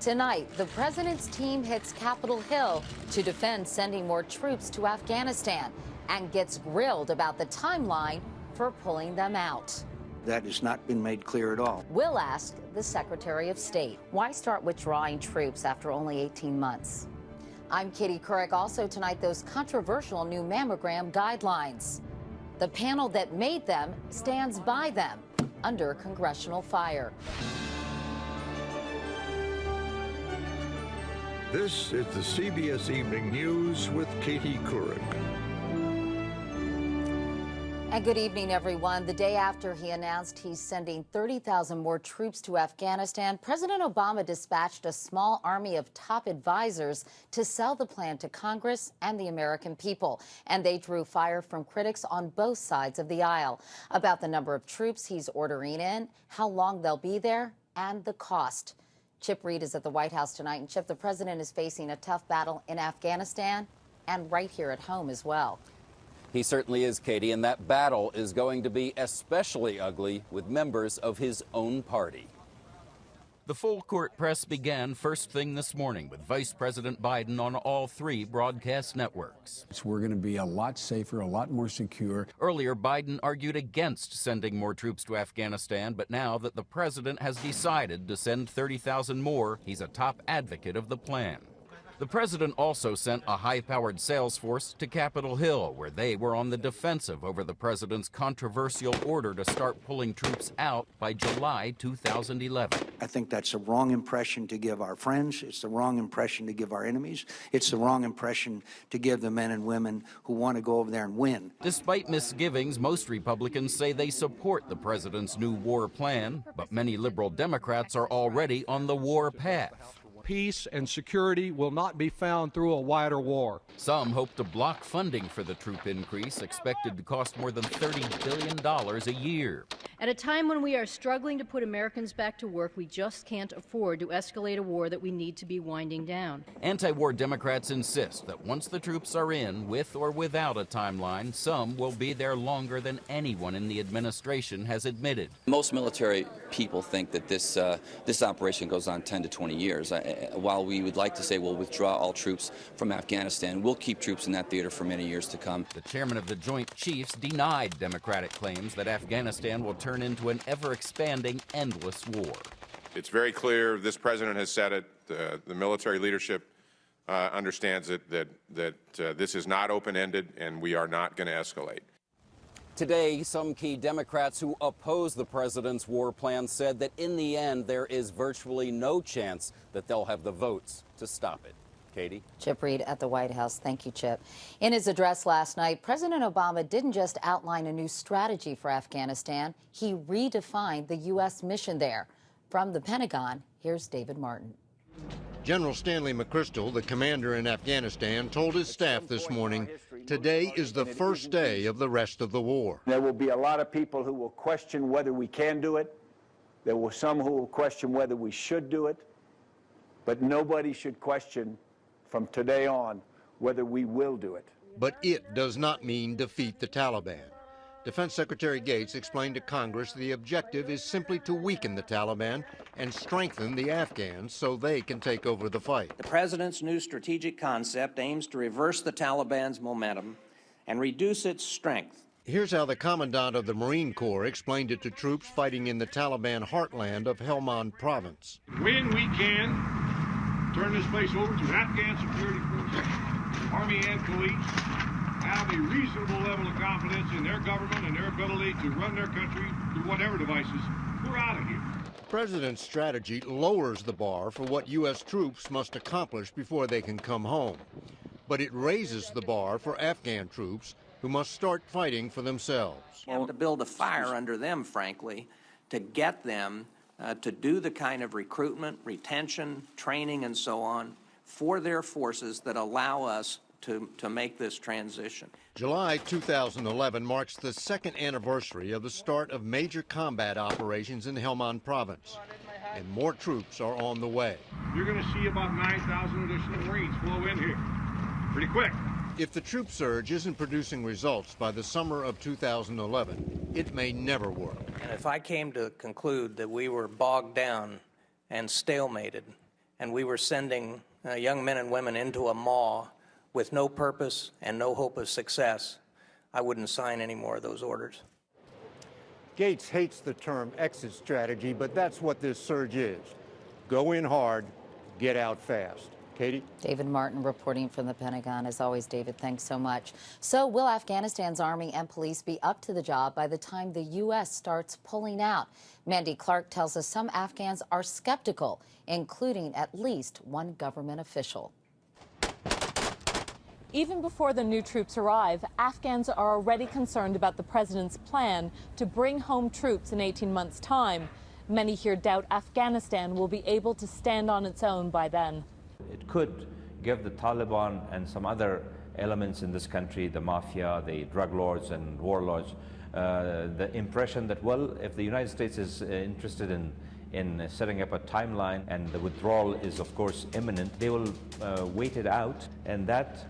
Tonight, the president's team hits Capitol Hill to defend sending more troops to Afghanistan and gets grilled about the timeline for pulling them out. That has not been made clear at all. We'll ask the Secretary of State, why start withdrawing troops after only 18 months? I'm Katie Couric. Also tonight, those controversial new mammogram guidelines. The panel that made them stands by them under congressional fire. This is the CBS Evening News with Katie Couric. And good evening, everyone. The day after he announced he's sending 30,000 more troops to Afghanistan, President Obama dispatched a small army of top advisors to sell the plan to Congress and the American people. And they drew fire from critics on both sides of the aisle about the number of troops he's ordering in, how long they'll be there, and the cost. Chip Reid is at the White House tonight. And Chip, the president is facing a tough battle in Afghanistan and right here at home as well. He certainly is, Katie, and that battle is going to be especially ugly with members of his own party. The full court press began first thing this morning with Vice President Biden on all three broadcast networks. We're going to be a lot safer, a lot more secure. Earlier, Biden argued against sending more troops to Afghanistan, but now that the president has decided to send 30,000 more, he's a top advocate of the plan. The president also sent a high-powered sales force to Capitol Hill, where they were on the defensive over the president's controversial order to start pulling troops out by July 2011. I think that's a wrong impression to give our friends. It's the wrong impression to give our enemies. It's the wrong impression to give the men and women who want to go over there and win. Despite misgivings, most Republicans say they support the president's new war plan, but many liberal Democrats are already on the war path. Peace and security will not be found through a wider war. Some hope to block funding for the troop increase, expected to cost more than $30 billion a year. At a time when we are struggling to put Americans back to work, we just can't afford to escalate a war that we need to be winding down. Anti-war Democrats insist that once the troops are in, with or without a timeline, some will be there longer than anyone in the administration has admitted. Most military people think that this operation goes on 10 to 20 years. While we would like to say we'll withdraw all troops from Afghanistan, we'll keep troops in that theater for many years to come. The chairman of the Joint Chiefs denied Democratic claims that Afghanistan will turn into an ever-expanding, endless war. It's very clear, this president has said it, the military leadership understands it, that this is not open-ended and we are not going to escalate. Today, some key Democrats who oppose the president's war plan said that in the end, there is virtually no chance that they'll have the votes to stop it. Katie? Chip Reid at the White House. Thank you, Chip. In his address last night, President Obama didn't just outline a new strategy for Afghanistan. He redefined the U.S. mission there. From the Pentagon, here's David Martin. General Stanley McChrystal, the commander in Afghanistan, told his staff this morning, today is the first day of the rest of the war. There will be a lot of people who will question whether we can do it. There will some who will question whether we should do it. But nobody should question from today on whether we will do it. But it does not mean defeat the Taliban. Defense Secretary Gates explained to Congress the objective is simply to weaken the Taliban and strengthen the Afghans so they can take over the fight. The president's new strategic concept aims to reverse the Taliban's momentum and reduce its strength. Here's how the commandant of the Marine Corps explained it to troops fighting in the Taliban heartland of Helmand province. When we can turn this place over to Afghan security forces, Army and police, have a reasonable level of confidence in their government and their ability to run their country through whatever devices, we're out of here. The president's strategy lowers the bar for what U.S. troops must accomplish before they can come home. But it raises the bar for Afghan troops who must start fighting for themselves. We have to build a fire under them, frankly, to get them to do the kind of recruitment, retention, training, and so on for their forces that allow us to make this transition. July 2011 marks the second anniversary of the start of major combat operations in Helmand province, and more troops are on the way. You're going to see about 9,000 additional Marines flow in here pretty quick. If the troop surge isn't producing results by the summer of 2011, it may never work. And if I came to conclude that we were bogged down and stalemated and we were sending young men and women into a maw with no purpose and no hope of success, I wouldn't sign any more of those orders. Gates hates the term exit strategy, but that's what this surge is. Go in hard, get out fast. Katie? David Martin reporting from the Pentagon. As always, David, thanks so much. So will Afghanistan's army and police be up to the job by the time the U.S. starts pulling out? Mandy Clark tells us some Afghans are skeptical, including at least one government official. Even before the new troops arrive, Afghans are already concerned about the president's plan to bring home troops in 18 months' time. Many here doubt Afghanistan will be able to stand on its own by then. It could give the Taliban and some other elements in this country, the mafia, the drug lords and warlords, the impression that, well, if the United States is interested in setting up a timeline and the withdrawal is, of course, imminent, they will wait it out, and that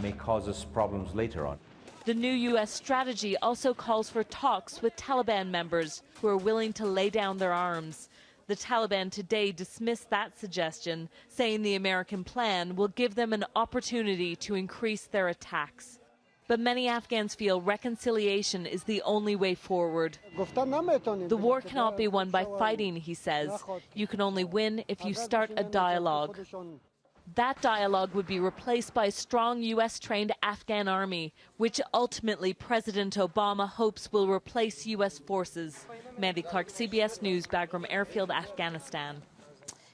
may cause us problems later on. The new U.S. strategy also calls for talks with Taliban members who are willing to lay down their arms. The Taliban today dismissed that suggestion, saying the American plan will give them an opportunity to increase their attacks. But many Afghans feel reconciliation is the only way forward. The war cannot be won by fighting, he says. You can only win if you start a dialogue. That dialogue would be replaced by a strong U.S.-trained Afghan army, which ultimately President Obama hopes will replace U.S. forces. Mandy Clark, CBS News, Bagram Airfield, Afghanistan.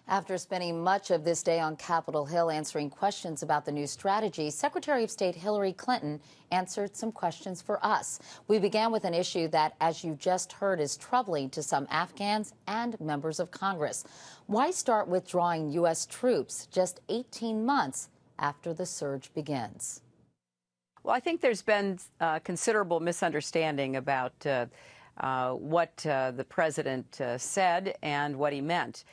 After spending much of this day on Capitol Hill answering questions about the new strategy, Secretary of State Hillary Clinton answered some questions for us. We began with an issue that, as you just heard, is troubling to some Afghans and members of Congress. Why start withdrawing U.S. troops just 18 months after the surge begins? Well, I think there's been considerable misunderstanding about what the president said and what he meant.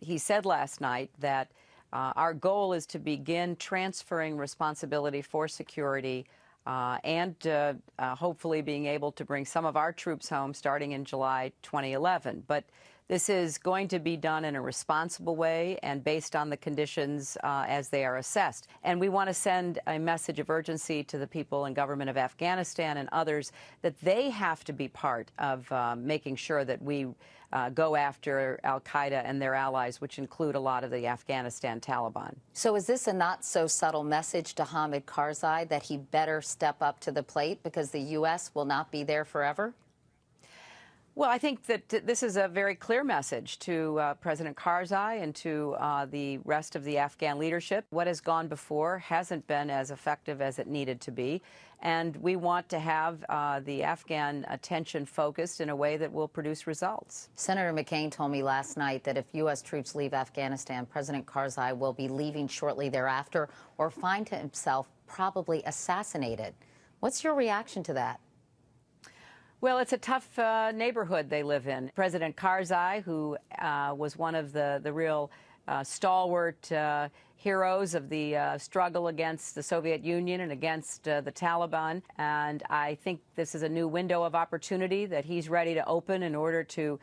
He said last night that our goal is to begin transferring responsibility for security and hopefully being able to bring some of our troops home starting in July 2011. But this is going to be done in a responsible way and based on the conditions as they are assessed. And we want to send a message of urgency to the people and government of Afghanistan and others that they have to be part of making sure that we go after al-Qaeda and their allies, which include a lot of the Afghanistan Taliban. So is this a not-so-subtle message to Hamid Karzai that he better step up to the plate because the U.S. will not be there forever? Well, I think that this is a very clear message to President Karzai and to the rest of the Afghan leadership. What has gone before hasn't been as effective as it needed to be, and we want to have the Afghan attention focused in a way that will produce results. Senator McCain told me last night that if U.S. troops leave Afghanistan, President Karzai will be leaving shortly thereafter or find himself probably assassinated. What's your reaction to that? Well, it's a tough neighborhood they live in. President Karzai, who was one of the real stalwart heroes of the struggle against the Soviet Union and against the Taliban. And I think this is a new window of opportunity that he's ready to open in order to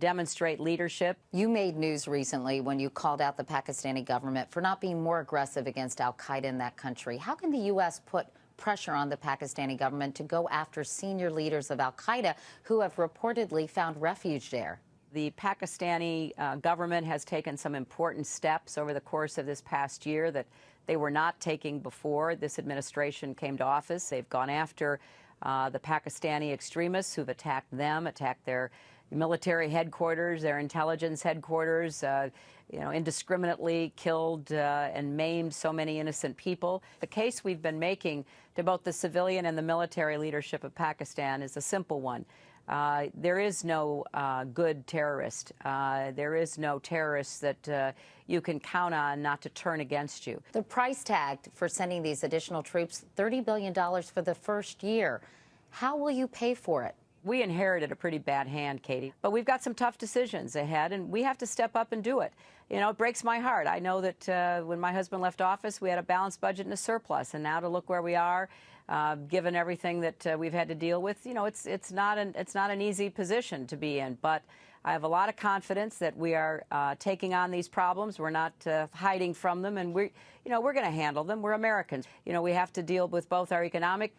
demonstrate leadership. You made news recently when you called out the Pakistani government for not being more aggressive against al-Qaeda in that country. How can the U.S. put pressure on the Pakistani government to go after senior leaders of al-Qaeda who have reportedly found refuge there? The Pakistani government has taken some important steps over the course of this past year that they were not taking before this administration came to office. They've gone after the Pakistani extremists who've attacked them, attacked their military headquarters, their intelligence headquarters, indiscriminately killed and maimed so many innocent people. The case we've been making to both the civilian and the military leadership of Pakistan is a simple one. There is no good terrorist. There is no terrorist that you can count on not to turn against you. The price tag for sending these additional troops, $30 billion for the first year. How will you pay for it? We inherited a pretty bad hand, Katie, but we've got some tough decisions ahead, and we have to step up and do it. You know, it breaks my heart. I know that when my husband left office, we had a balanced budget and a surplus, and now to look where we are, given everything that we've had to deal with, you know, it's not an easy position to be in. But I have a lot of confidence that we are taking on these problems. We're not hiding from them, and we're going to handle them. We're Americans. We have to deal with both our economic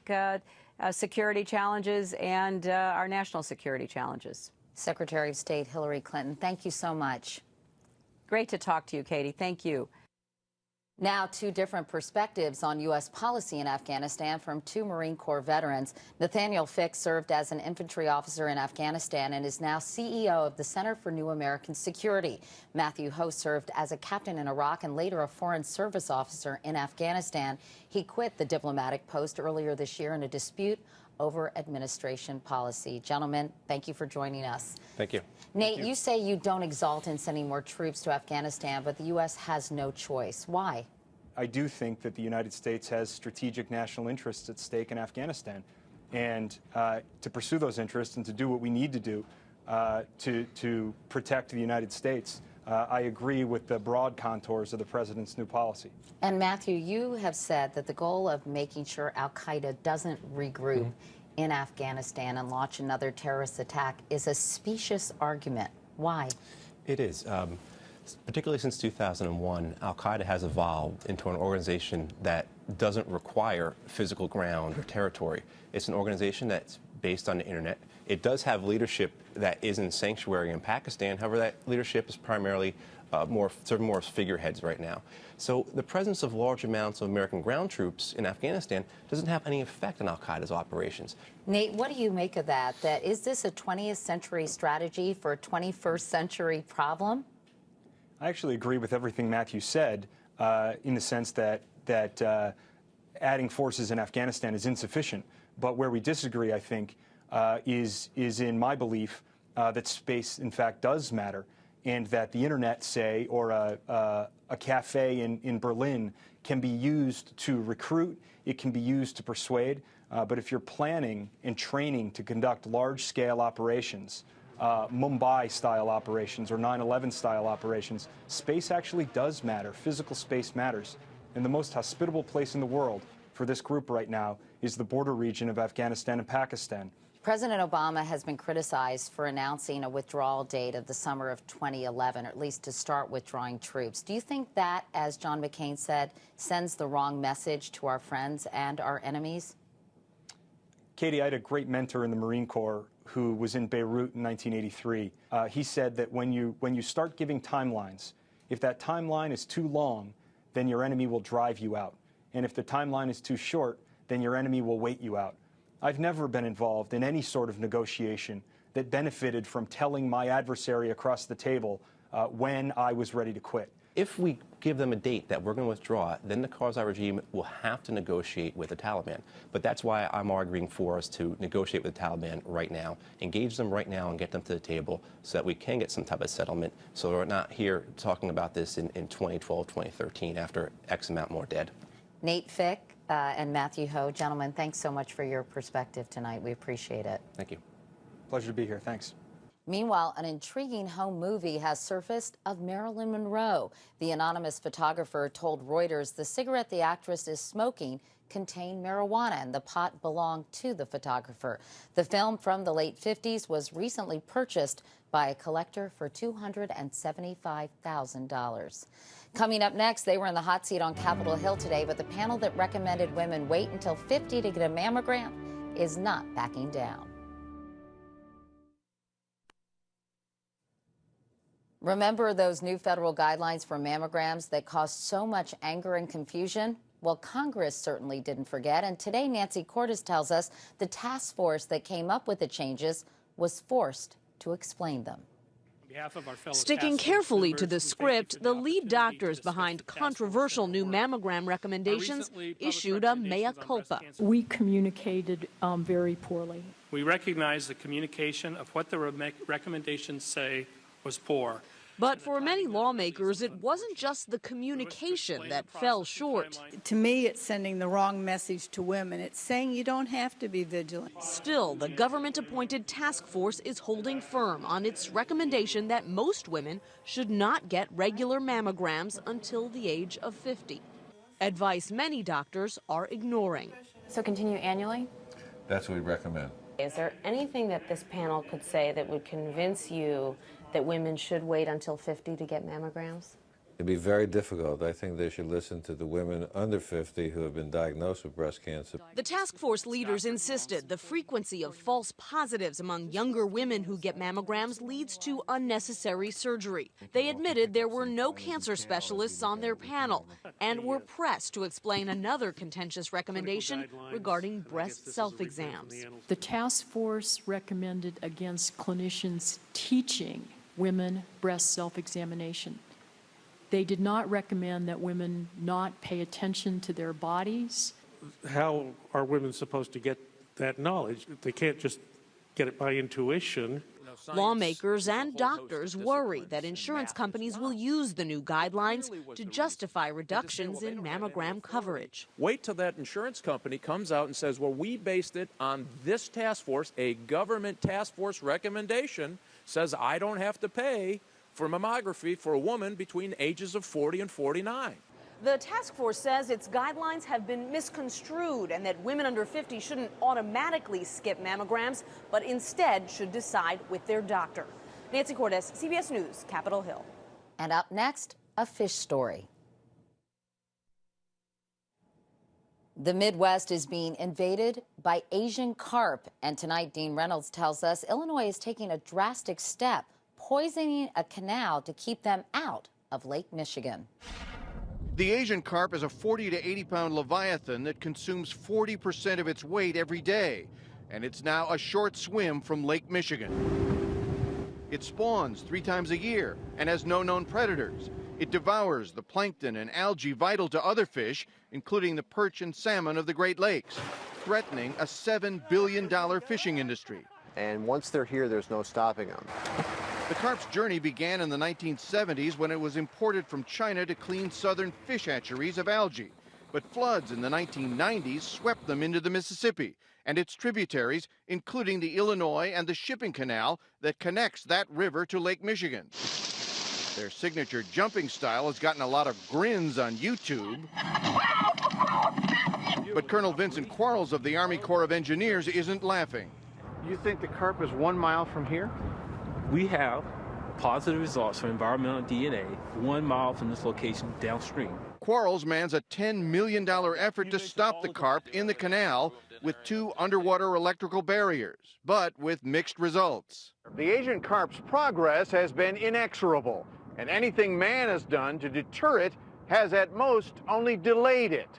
security challenges and our national security challenges. Secretary of State Hillary Clinton, thank you so much. Great to talk to you, Katie. Thank you. Now, two different perspectives on U.S. policy in Afghanistan from two Marine Corps veterans. Nathaniel Fick served as an infantry officer in Afghanistan and is now CEO of the Center for New American Security. Matthew Ho served as a captain in Iraq and later a Foreign Service officer in Afghanistan. He quit the diplomatic post earlier this year in a dispute over administration policy. Gentlemen, thank you for joining us. Thank you. Nate, you say you don't exult in sending more troops to Afghanistan, but the U.S. has no choice. Why? I do think that the United States has strategic national interests at stake in Afghanistan. And to pursue those interests and to do what we need to do to protect the United States, I agree with the broad contours of the president's new policy. And Matthew, you have said that the goal of making sure al-Qaeda doesn't regroup in Afghanistan and launch another terrorist attack is a specious argument. Why? It is. Particularly since 2001, al-Qaeda has evolved into an organization that doesn't require physical ground or territory. It's an organization that's based on the internet. It does have leadership that is in sanctuary in Pakistan. However, that leadership is primarily more as figureheads right now. So the presence of large amounts of American ground troops in Afghanistan doesn't have any effect on al-Qaeda's operations. Nate, what do you make of that? Is this a 20th century strategy for a 21st century problem? I actually agree with everything Matthew said in the sense that adding forces in Afghanistan is insufficient. But where we disagree, I think, is in my belief that space, in fact, does matter, and that the internet, say, or a cafe in Berlin can be used to recruit, it can be used to persuade, but if you're planning and training to conduct large-scale operations, Mumbai-style operations or 9/11-style operations, space actually does matter. Physical space matters. And the most hospitable place in the world for this group right now is the border region of Afghanistan and Pakistan. President Obama has been criticized for announcing a withdrawal date of the summer of 2011, or at least to start withdrawing troops. Do you think that, as John McCain said, sends the wrong message to our friends and our enemies? Katie, I had a great mentor in the Marine Corps who was in Beirut in 1983. He said that when you start giving timelines, if that timeline is too long, then your enemy will drive you out. And if the timeline is too short, then your enemy will wait you out. I've never been involved in any sort of negotiation that benefited from telling my adversary across the table when I was ready to quit. If we give them a date that we're going to withdraw, then the Karzai regime will have to negotiate with the Taliban. But that's why I'm arguing for us to negotiate with the Taliban right now, engage them right now and get them to the table so that we can get some type of settlement, so we're not here talking about this in 2012, 2013 after X amount more dead. Nate Fick and Matthew Ho, gentlemen, thanks so much for your perspective tonight. We appreciate it. Thank you. Pleasure to be here. Thanks. Meanwhile, an intriguing home movie has surfaced of Marilyn Monroe. The anonymous photographer told Reuters the cigarette the actress is smoking contained marijuana and the pot belonged to the photographer. The film from the late 50s was recently purchased by a collector for $275,000. Coming up next, they were in the hot seat on Capitol Hill today, but the panel that recommended women wait until 50 to get a mammogram is not backing down. Remember those new federal guidelines for mammograms that caused so much anger and confusion? Well, Congress certainly didn't forget, and today Nancy Cordes tells us the task force that came up with the changes was forced to explain them. Sticking carefully to the script, the lead doctors behind controversial new mammogram recommendations issued a mea culpa. We communicated very poorly. We recognize the communication of what the recommendations say was poor. But for many lawmakers, it wasn't just the communication that fell short. To me, it's sending the wrong message to women. It's saying you don't have to be vigilant. Still, the government-appointed task force is holding firm on its recommendation that most women should not get regular mammograms until the age of 50. Advice many doctors are ignoring. So continue annually? That's what we recommend. Is there anything that this panel could say that would convince you that women should wait until 50 to get mammograms? It'd be very difficult. I think they should listen to the women under 50 who have been diagnosed with breast cancer. The task force leaders insisted the frequency of false positives among younger women who get mammograms leads to unnecessary surgery. They admitted there were no cancer specialists on their panel and were pressed to explain another contentious recommendation regarding breast self-exams. The task force recommended against clinicians teaching women breast self-examination. They did not recommend that women not pay attention to their bodies. How are women supposed to get that knowledge? They can't just get it by intuition. Lawmakers and doctors worry that insurance companies will use the new guidelines to justify reductions in mammogram coverage. Wait till that insurance company comes out and says, well, we based it on this task force, a government task force recommendation says I don't have to pay for mammography for a woman between ages of 40 and 49. The task force says its guidelines have been misconstrued and that women under 50 shouldn't automatically skip mammograms, but instead should decide with their doctor. Nancy Cordes, CBS News, Capitol Hill. And up next, a fish story. The Midwest is being invaded by Asian carp, and tonight Dean Reynolds tells us Illinois is taking a drastic step, poisoning a canal to keep them out of Lake Michigan. The Asian carp is a 40 to 80 pound leviathan that consumes 40% of its weight every day, and it's now a short swim from Lake Michigan. It spawns 3 times a year and has no known predators. It devours the plankton and algae vital to other fish, including the perch and salmon of the Great Lakes, threatening a $7 billion fishing industry. And once they're here, there's no stopping them. The carp's journey began in the 1970s when it was imported from China to clean southern fish hatcheries of algae. But floods in the 1990s swept them into the Mississippi and its tributaries, including the Illinois and the shipping canal that connects that river to Lake Michigan. Their signature jumping style has gotten a lot of grins on YouTube. But Colonel Vincent Quarles of the Army Corps of Engineers isn't laughing. You think the carp is 1 mile from here? We have positive results for environmental DNA 1 mile from this location downstream. Quarles mans a $10 million effort to stop the carp in the canal with 2 underwater electrical barriers, but with mixed results. The Asian carp's progress has been inexorable, and anything man has done to deter it has at most only delayed it.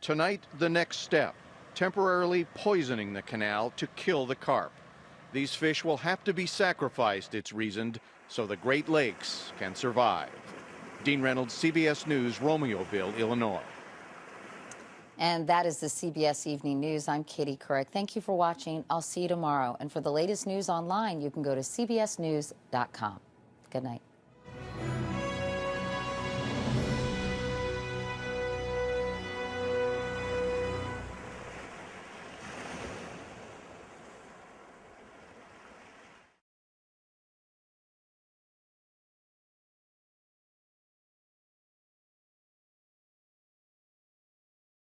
Tonight, the next step, temporarily poisoning the canal to kill the carp. These fish will have to be sacrificed, it's reasoned, so the Great Lakes can survive. Dean Reynolds, CBS News, Romeoville, Illinois. And that is the CBS Evening News. I'm Katie Couric. Thank you for watching. I'll see you tomorrow. And for the latest news online, you can go to cbsnews.com. Good night.